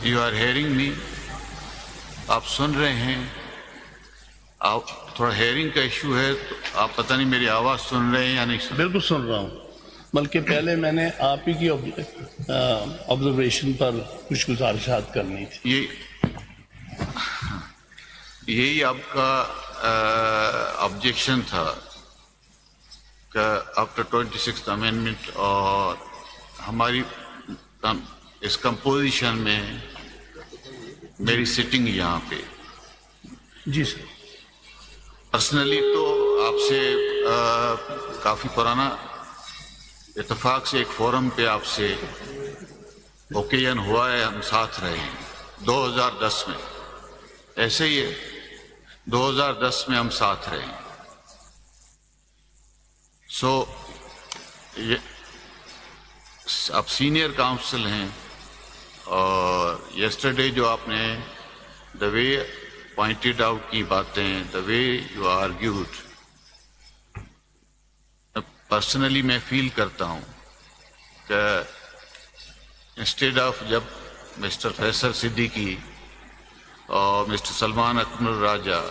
You are hearing می. آپ سن رہے ہیں. آپ تھوڑا ہیئرنگ کا ایشو ہے تو آپ پتہ نہیں میری آواز سن رہے ہیں یا نہیں سن رہے. بالکل سن رہا ہوں، بلکہ پہلے میں نے آپ ہی کی آبزرویشن پر کچھ گزارشات کرنی تھی. یہی آپ کا آبجیکشن تھا کہ آفٹر 26th امینڈمنٹ اور ہماری اس کمپوزیشن میں میری سٹنگ یہاں پہ. جی سر. پرسنلی تو آپ سے کافی پرانا اتفاق سے ایک فورم پہ آپ سے اوکیزن ہوا ہے، ہم ساتھ رہے ہیں 2010 میں. ایسے ہی ہے 2010 میں ہم ساتھ رہے ہیں. سو آپ سینئر کاؤنسل ہیں اور یسٹرڈے جو آپ نے دا وے پوائنٹڈ آؤٹ کی باتیں، دا وے یو آرگیوڈ، پرسنلی میں فیل کرتا ہوں کہ انسٹیڈ آف جب مسٹر فیصل صدیقی اور مسٹر سلمان اکمل راجہ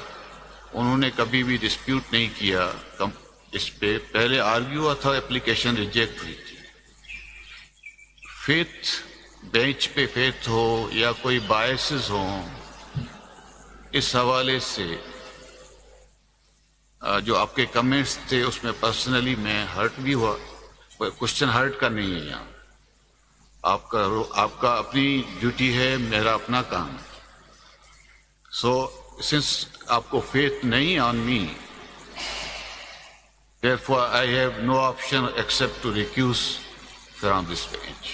انہوں نے کبھی بھی ڈسپیوٹ نہیں کیا اس پہ، پہلے آرگیو ہوا تھا، اپلیکیشن ریجیکٹ ہوئی تھی. فیتھ بینچ پہ فیتھ ہو یا کوئی بائسز ہوں، اس حوالے سے جو آپ کے کمنٹس تھے اس میں پرسنلی میں ہرٹ بھی ہوا. کوشچن ہرٹ کا نہیں ہے یہاں. آپ کا اپنی ڈیوٹی ہے، میرا اپنا کام ہے. سو سنس آپ کو فیتھ نہیں آن می، therefore I have no option except to recuse from this bench.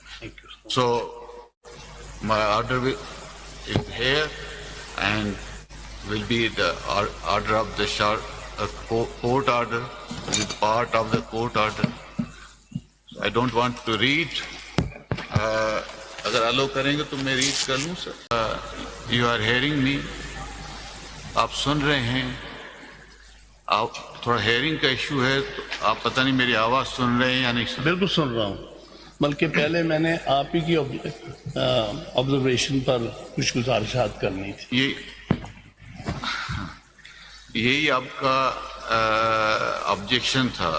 Thank you. So my order is here and will be the order of the court order, with part of the court order. So I don't want to read. اگر allow کریں گے تو میں red کر لوں سر. You are hearing me. آپ سن رہے ہیں. آپ تھوڑا ہیئرنگ کا ایشو ہے تو آپ پتہ نہیں میری آواز سن رہے ہیں یا نہیں سن رہے. بالکل سن رہا ہوں، بلکہ پہلے میں نے آپ ہی کی آبزرویشن پر کچھ گزارشات کرنی تھی. یہی آپ کا آبجیکشن تھا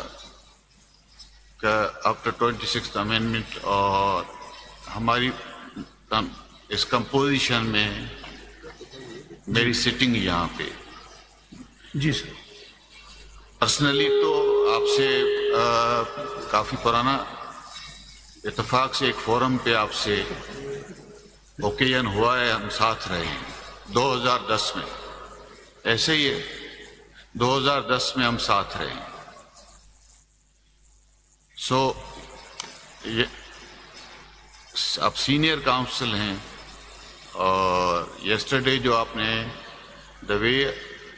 کہ آفٹر 26th امینڈمنٹ اور ہماری اس کمپوزیشن میں میری سٹنگ یہاں پہ. جی سر. پرسنلی تو آپ سے کافی پرانا اتفاق سے ایک فورم پہ آپ سے اوکیزن ہوا ہے، ہم ساتھ رہے ہیں 2010 میں. ایسے ہی ہے 2010 میں ہم ساتھ رہے ہیں. سو آپ سینئر کاؤنسل ہیں اور یسٹرڈے جو آپ نے دا وے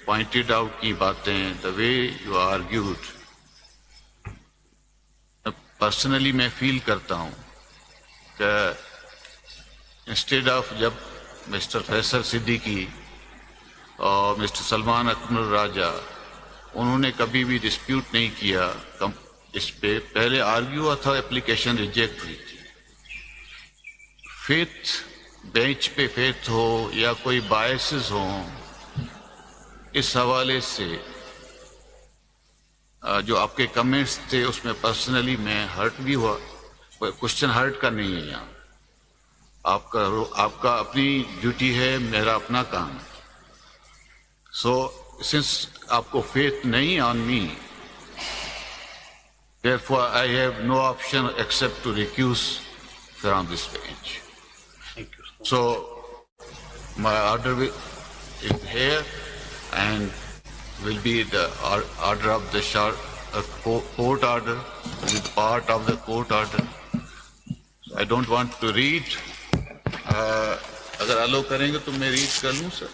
پوائنٹڈ آؤٹ کی باتیں، دا وے یو آرگیوڈ، پرسنلی میں فیل کرتا ہوں کہ انسٹیڈ آف جب مسٹر فیصل صدیقی اور مسٹر سلمان اکمل راجہ انہوں نے کبھی بھی ڈسپیوٹ نہیں کیا اس پہ، پہلے آرگیو ہوا تھا، اپلیکیشن ریجیکٹ ہوئی تھی. فیتھ بینچ پہ فیتھ ہو یا کوئی بائسز ہوں، اس حوالے سے جو آپ کے کمنٹس تھے اس میں پرسنلی میں ہرٹ بھی ہوا. کوشچن ہرٹ کا نہیں ہے یہاں. آپ کا اپنی ڈیوٹی ہے، میرا اپنا کام ہے. سو سنس آپ کو فیتھ نہیں آن می، therefore I have no option except to recuse from this bench. Thank you. So my order is here and will be the order of the court order, with part of the court order. I don't want to read. اگر allow کریں گے تو میں red کر لوں سر.